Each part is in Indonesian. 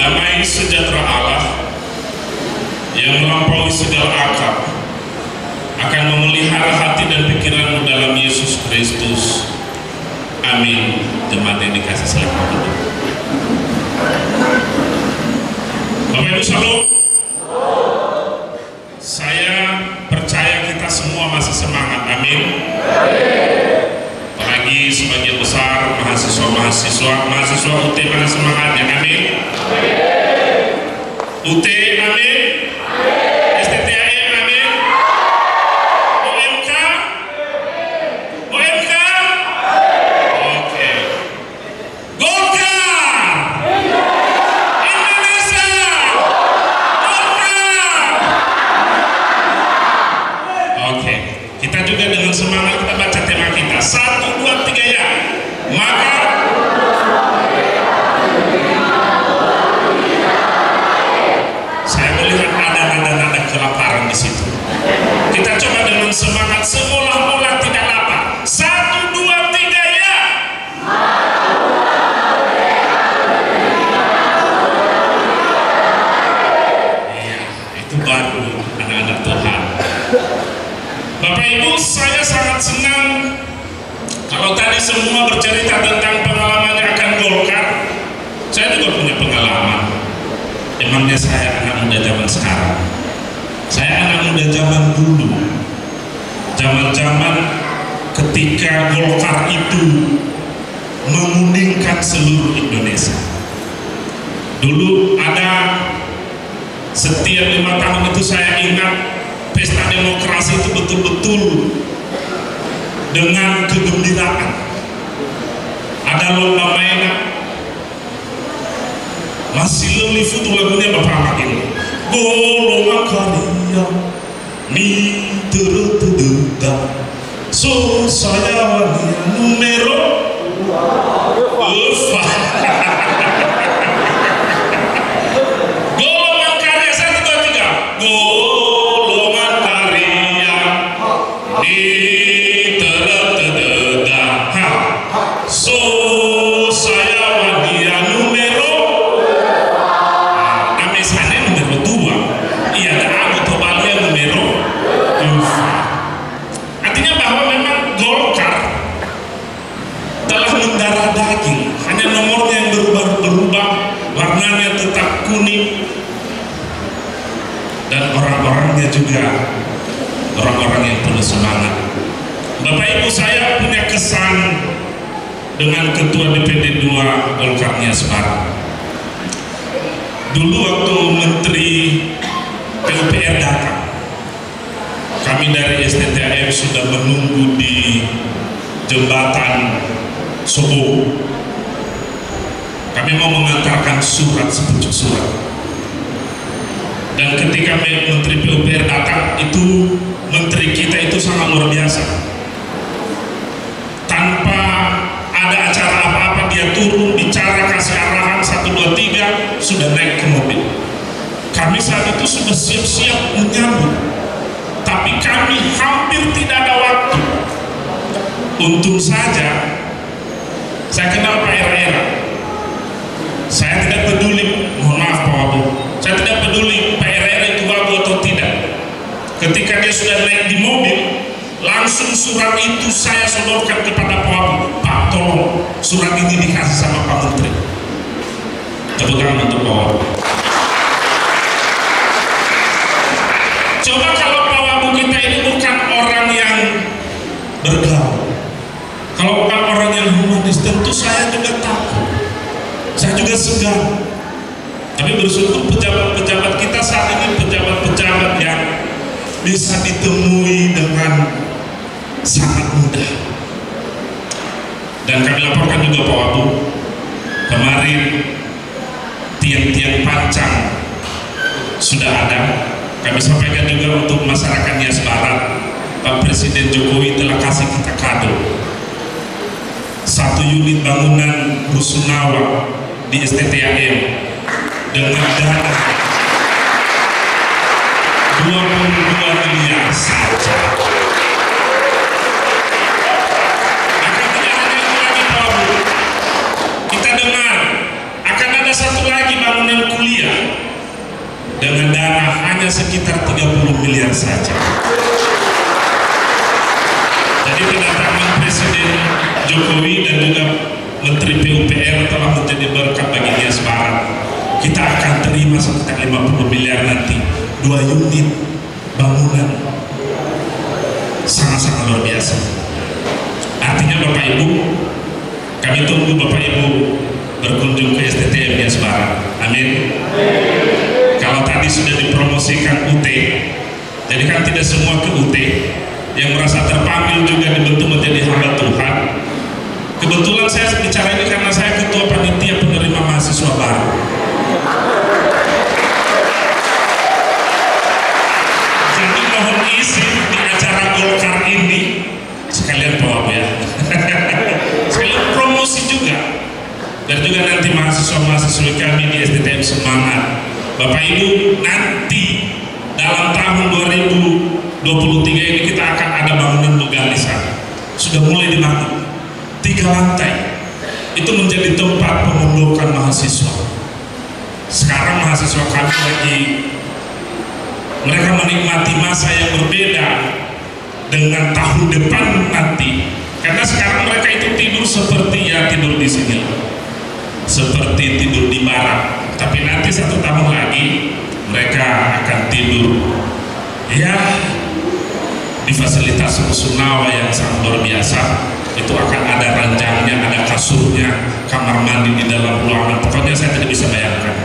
damai sejahtera Allah yang melampaui segala akal akan memelihara hati dan pikiranmu dalam Yesus Kristus. Amin. Jemaat yang dikasih selamat dulu. Bapak Ibu Shalom. Saya percaya kita semua masih semangat. Amin. Apalagi sebagian besar mahasiswa UT mana semangatnya. Amin. UT amin. STTAM amin. OMK oke. Golkar Indonesia, Golkar. Oke, kita juga dengan semangat kita baca tema kita 1, 2, 3 ya. Maka saya melihat ada nada-nada kelaparan di situ. Kita coba dengan semangat seolah-olah tidak lapar. 1, 2, 3 ya. Iya, itu baru anak-anak Tuhan. Bapak Ibu, saya sangat senang kalau tadi semua bercerita tentang pengalamannya akan Golkar. Saya juga punya pengalaman. Emangnya saya anak muda zaman sekarang. Saya anak muda zaman dulu. Zaman-zaman ketika Golkar itu menguningkan seluruh Indonesia. Dulu ada setiap 5 tahun itu saya ingat pesta demokrasi itu betul-betul dengan kegembiraan. Ada lomba mainan. Masih lelifu tuh lagunya Bapak Magil. Golongan karya ni tertuduta. So saya numero golongan karya 1, 2, 3. Golongan karya ni tertuduta. So saya wadia numero Amesane numero 2. Iya, aku tobalnya numero 2. Artinya bahwa memang Golkar telah mendarah daging. Hanya nomornya yang berubah-berubah, warnanya tetap kuning, dan orang-orangnya juga orang-orang yang penuh semangat. Bapak Ibu, saya punya kesan dengan Ketua DPD 2 Golkarnya Semarang. Dulu waktu Menteri PUPR datang, kami dari STTAM sudah menunggu di jembatan Sobo. Kami mau mengantarkan surat, sepucuk surat. Dan ketika Menteri PUPR datang, itu Menteri kita itu sangat luar biasa. Tanpa ada acara apa-apa, dia turun, bicara, kasih arahan 1, 2, 3, sudah naik ke mobil. Kami saat itu sudah siap-siap menyambut, tapi kami hampir tidak ada waktu. Untung saja saya kenal Pak Era. Saya tidak peduli, mohon maaf Pak Wabu, saya tidak peduli Pak Era itu Wabu atau tidak. Ketika dia sudah naik di mobil, langsung surat itu saya sodorkan kepada Pak Wabu. Pak, tolong surat ini dikasih sama Pak Menteri. Tepuk tangan untuk Pak Wabu. Coba kalau Pak Wabu kita ini bukan orang yang bergaul, kalau bukan orang yang humanis, tentu saya juga takut, saya juga segan. Tapi bersyukur pejabat-pejabat kita saat ini pejabat-pejabat yang bisa ditemui dengan sangat mudah. Dan kami laporkan juga Pak Wabu, kemarin tiang-tiang pancang sudah ada. Kami sampaikan juga untuk masyarakat Nias Barat, Pak Presiden Jokowi telah kasih kita kado 1 unit bangunan rusunawa di STTAM dengan dana 22 miliar saja. Akan tidak hanya itu lagi Pak Wabu, kita dengar akan ada satu lagi bangunan Jokowi dan juga Menteri PUPR telah menjadi berkat bagi Nias Barat. Kita akan terima sekitar 50 miliar nanti, 2 unit bangunan, sangat-sangat luar biasa. Artinya Bapak Ibu, kami tunggu Bapak Ibu berkunjung ke STTM Nias Barat. Amin. Kalau tadi sudah dipromosikan UT, jadi kan tidak semua ke UT. Yang merasa terpanggil juga dibentuk menjadi hamba Tuhan. Kebetulan saya bicara ini karena saya ketua panitia penerima mahasiswa baru. Jadi mohon izin di acara Golkar ini sekalian bawa ya, sekalian promosi juga, dan juga nanti mahasiswa-mahasiswi kami di STTM semangat. Bapak Ibu, nanti dalam tahun 2023 ini kita akan ada bangunan legalisasi. Sudah mulai dibangun 3 lantai. Itu menjadi tempat pemondokan mahasiswa. Sekarang mahasiswa kami lagi mereka menikmati masa yang berbeda dengan tahun depan nanti. Karena sekarang mereka itu tidur seperti ya tidur di sini, seperti tidur di barat. Tapi nanti 1 tahun lagi mereka akan tidur ya di fasilitas rusunawa yang sangat luar biasa. Itu akan ada ranjangnya, ada kasurnya, kamar mandi di dalam ruangan. Pokoknya saya tidak bisa bayangkan.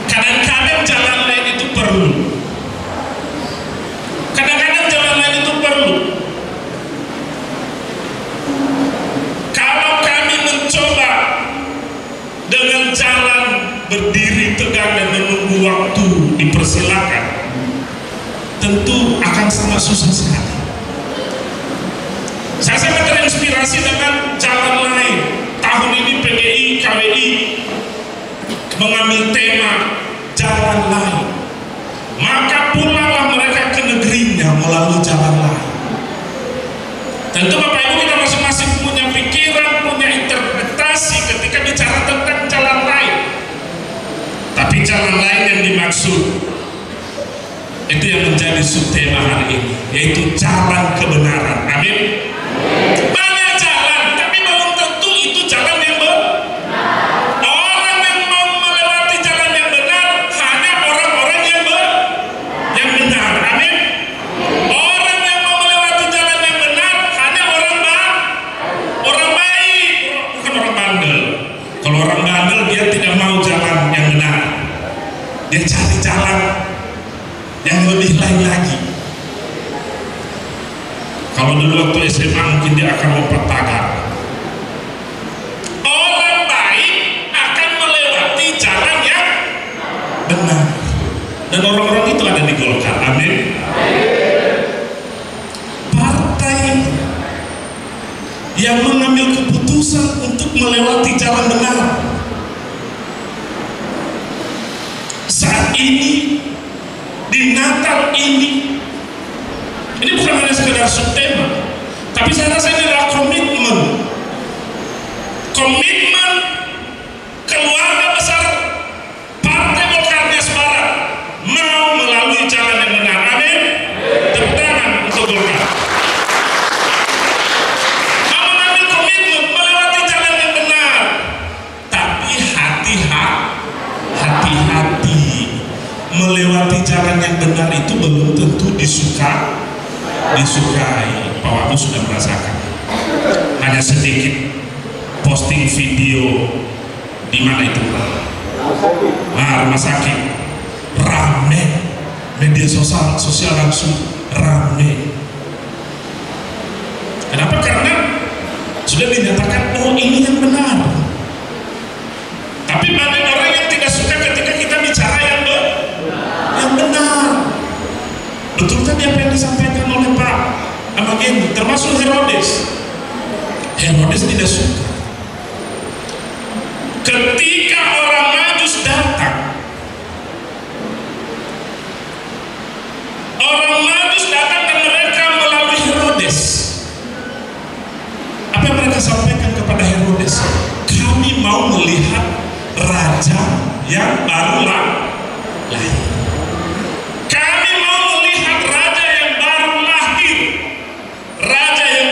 Kadang-kadang jalan lain itu perlu. Kadang-kadang jalan lain itu perlu. Kalau kami mencoba dengan jalan berdiri tegak dan menunggu waktu dipersilakan, tentu akan sangat susah sekali. Saya sangat terinspirasi dengan jalan lain. Tahun ini PGI, KWI mengambil tema jalan lain. Maka pulanglah mereka ke negerinya melalui jalan lain. Tentu Bapak Ibu kita masing-masing punya pikiran, punya interpretasi ketika bicara tentang jalan lain. Tapi jalan lain yang dimaksud itu yang menjadi subtema hari ini, yaitu jalan kebenaran. Amin. Banyak jalan, tapi belum tentu itu jalan yang benar. Orang yang mau melewati jalan yang benar hanya orang-orang yang benar. Amin. Orang yang mau melewati jalan yang benar hanya orang baik, bukan orang bandel. Kalau orang bandel dia tidak mau jalan yang benar, dia cari jalan yang lebih lain lagi. Kalau dulu waktu SMA mungkin dia akan lompat pagar. Orang baik akan melewati jalan yang benar. Dan orang-orang itu ada di Golkar. Amin. Partai yang mengambil keputusan untuk melewati jalan benar. Saat ini di Natal ini bukan hanya sekedar subtema, tapi saya rasa ini adalah komitmen keluarga besar Partai Golkar Nias Barat mau melalui jalan yang benar. Amin. Tepuk tangan untuk Golkar. Mau mengambil komitmen melewati jalan yang benar, tapi hati-hati. Melewati jalan yang benar itu belum tentu disukai. Pak Wabu sudah merasakan. Hanya sedikit posting video di mana itu? Rumah sakit rame, media sosial langsung rame. Kenapa? Karena sudah dinyatakan oh ini yang benar. Tapi banyak orang yang tidak suka ketika kita bicara yang benar. Betul tadi apa yang disampaikan oleh Pak Amageni, termasuk Herodes. Herodes tidak suka ketika orang Majus datang. Orang Majus datang dan mereka melalui Herodes. Apa yang mereka sampaikan kepada Herodes? Kami mau melihat raja yang baru lahir. Kami mau melihat raja yang baru lahir, raja yang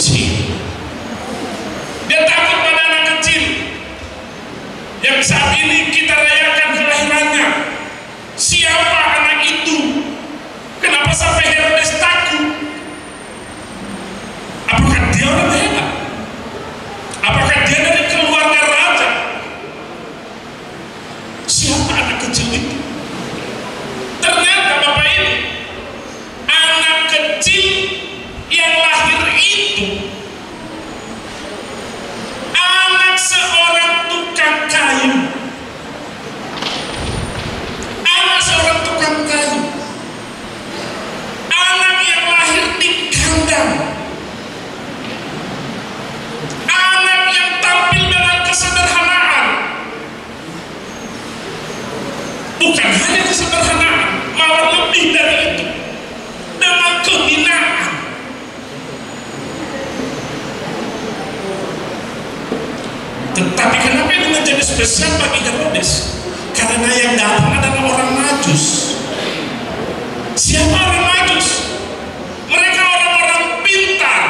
kecil. Dia takut pada anak kecil yang saat ini kita rayakan kelahirannya. Siapa anak itu? Kenapa sampai Herodes takut? Apakah dia orang hebat? Apakah dia dari keluarga raja? Siapa anak kecil itu? Ternyata Bapak Ibu, anak kecil yang lahir itu anak seorang tukang kayu. Anak seorang tukang kayu. Anak yang lahir di kandang. Anak yang tampil dengan kesederhanaan. Bukan hanya kesederhanaan, malah lebih dari itu, dengan kehinaan. Tetapi kenapa itu menjadi spesial bagi Herodes? Karena yang datang adalah orang Majus. Siapa orang Majus? Mereka orang-orang pintar.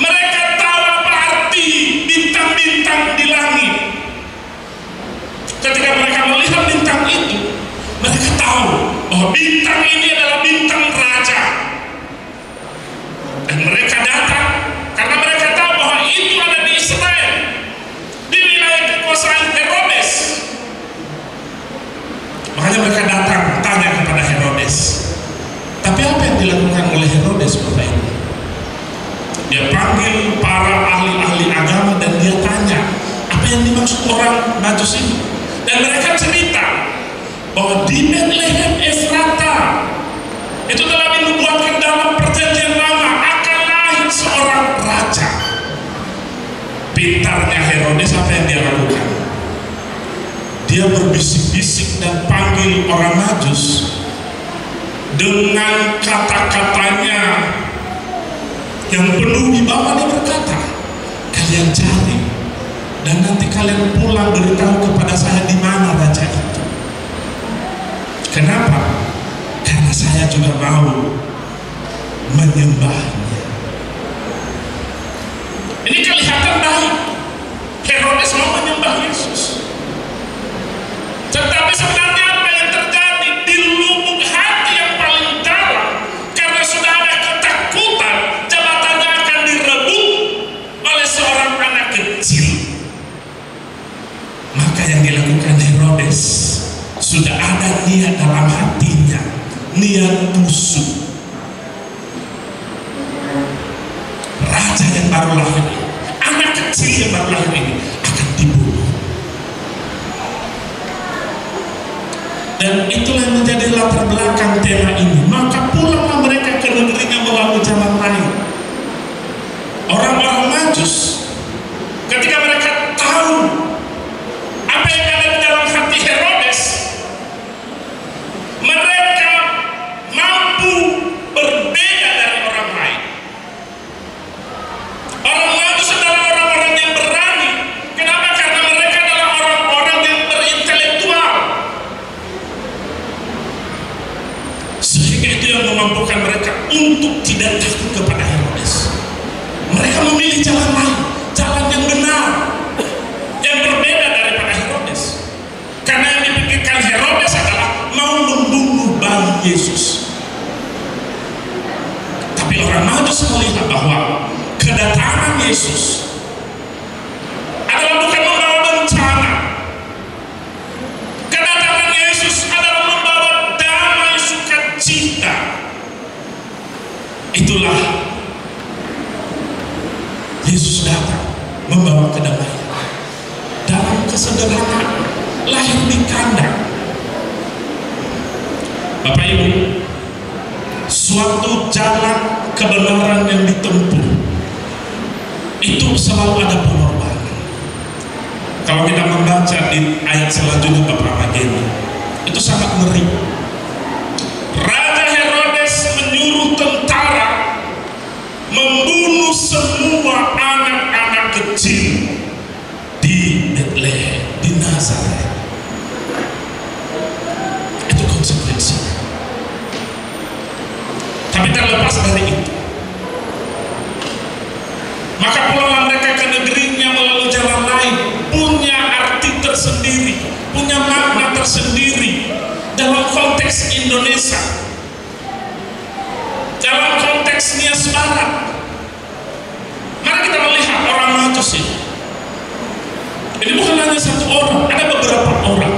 Mereka tahu apa arti bintang-bintang di langit. Ketika mereka melihat bintang itu, mereka tahu bahwa bintang ini adalah bintang raja. Dan mereka datang karena mereka tahu bahwa itu ada di Israel, di wilayah kekuasaan Herodes. Makanya mereka datang tanya kepada Herodes. Tapi apa yang dilakukan oleh Herodes, Bapak Ibu? Dia panggil para ahli-ahli agama dan dia tanya, apa yang dimaksud orang Majus ini? Dan mereka cerita bahwa di Bethlehem Efrata itu telah dinubuatkan dalam perjanjian lama akan lahir seorang raja. Pintarnya Herodes, apa yang dia lakukan? Dia berbisik-bisik dan panggil orang Majus dengan kata-katanya yang penuh wibawa. Dia berkata, kalian cari dan nanti kalian pulang beritahu kepada saya di mana raja itu. Kenapa? Karena saya juga mau menyembahnya. Ini kelihatan baik. Herodes mau menyembah Yesus. Tetapi sebenarnya apa yang terjadi di lubuk hati yang paling dalam, karena sudah ada ketakutan jabatannya akan direbut oleh seorang anak kecil. Maka yang dilakukan Herodes, sudah ada niat dalam hatinya, niat busuk. Raja yang baru lahir, anak kecil yang baru lahir ini akan dibunuh. Dan itulah yang menjadi latar belakang tema ini. Maka pulanglah mereka ke negerinya melalui jalan lain. Orang-orang Majus, ketika mereka tahu apa yang ada di dalam hati Herodes, mereka mampu berbeda dari orang lain. Orang Majus adalah orang-orang yang berani. Kenapa? Karena mereka adalah orang-orang yang berintelektual. Sehingga itu yang memampukan mereka untuk tidak takut kepada Herodes. Mereka memilih jalan lain, jalan yang benar, yang berbeda daripada Herodes. Karena yang dipikirkan Herodes adalah mau membunuh bayi Yesus. Tapi orang Majus melihat bahwa kedatangan Yesus adalah bukan membawa bencana. Kedatangan Yesus adalah membawa damai sukacita. Itulah Yesus datang membawa kedamaian dalam kesederhanaan, lahir di kandang. Bapak Ibu, suatu jalan kebenaran yang ditempuh itu selalu ada pengorbanan. Kalau kita membaca di ayat selanjutnya Bapak Mageni, itu sangat ngeri. Raja Herodes menyuruh tentara membunuh semua anak-anak kecil di Bethlehem, di Nazaret. Itu konsekuensinya. Tapi terlepas dari itu, Maka pulanglah mereka ke negerinya melalui jalan lain. Punya arti tersendiri, punya makna tersendiri dalam konteks Indonesia, dalam konteks Nias Barat. Mari kita melihat orang Majus ini. Ini bukan hanya satu orang, ada beberapa orang.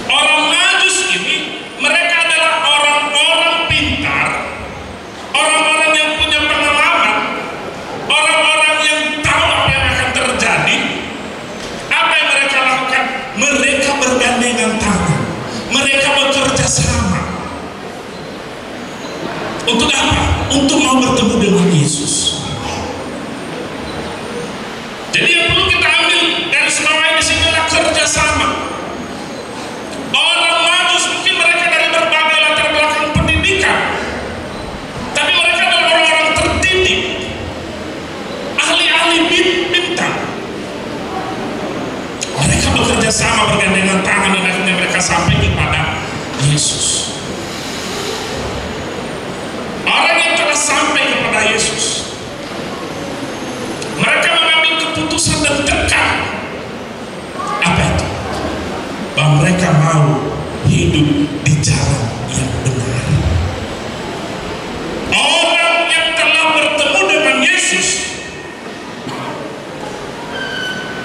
Orang Majus ini, mereka adalah orang-orang pintar, orang-orang yang punya pengalaman, orang-orang yang tahu apa yang akan terjadi. Apa yang mereka lakukan? Mereka bergandengan tangan, mereka bekerja sama. Untuk apa? Untuk mau bertemu dengan Yesus. Jadi yang perlu kita ambil dari semua ini sini adalah kerjasama. Orang Majus mungkin mereka dari berbagai latar belakang pendidikan, tapi mereka adalah orang-orang terdidik, ahli-ahli bintang. Mereka bekerja sama, bergandengan tangan, dan akhirnya mereka sampai kepada Yesus. Orang yang telah sampai kepada Yesus, mereka mengambil keputusan dan tekad. Apa itu? Bahwa mereka mau hidup di jalan yang benar. Orang yang telah bertemu dengan Yesus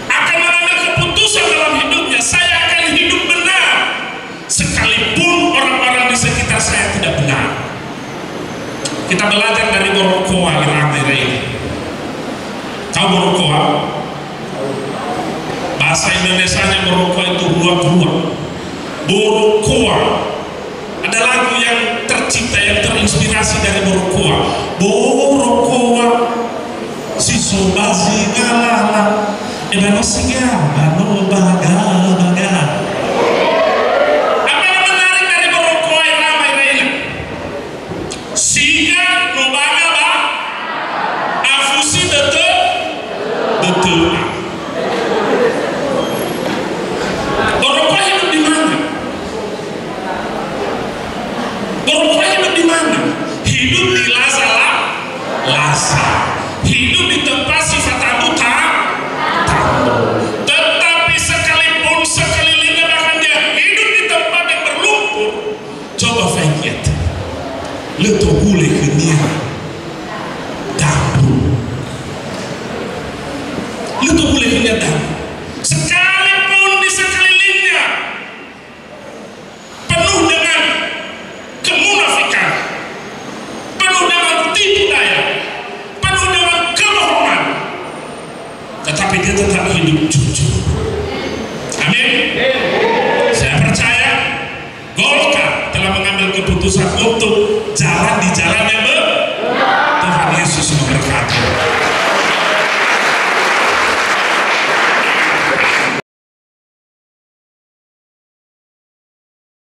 akan mengambil keputusan dalam hidupnya. Saya akan hidup benar, sekalipun orang-orang di sekitar saya tidak benar. Kita belajar dari Borokoa yang akhir ini. Tahu Borokoa? Bahasa Indonesianya Borokoa itu ruak-ruak. Borokoa ada lagu yang tercipta, yang terinspirasi dari Borokoa. Borokoa si sobazi ngalala ebano sigala no baga-baga. Apa yang menarik dari Borokoa yang ramai ini? Siga no baga-baga afusi betul. Borokoa hidup di mana? Borokoa hidup di mana? Hidup di Lasa. Hidup di tempat sifat Abu tetapi sekalipun sekelilingnya bahkan dia hidup di tempat yang berlumpur. Coba fikir, leto boleh kenia dapur. Lu tuh boleh kelihatan, sekalipun di sekelilingnya penuh dengan kemunafikan, penuh dengan tipu daya, penuh dengan kebohongan, tetapi dia tetap hidup jujur. Amin. Saya percaya Golkar telah mengambil keputusan untuk jalan di jalan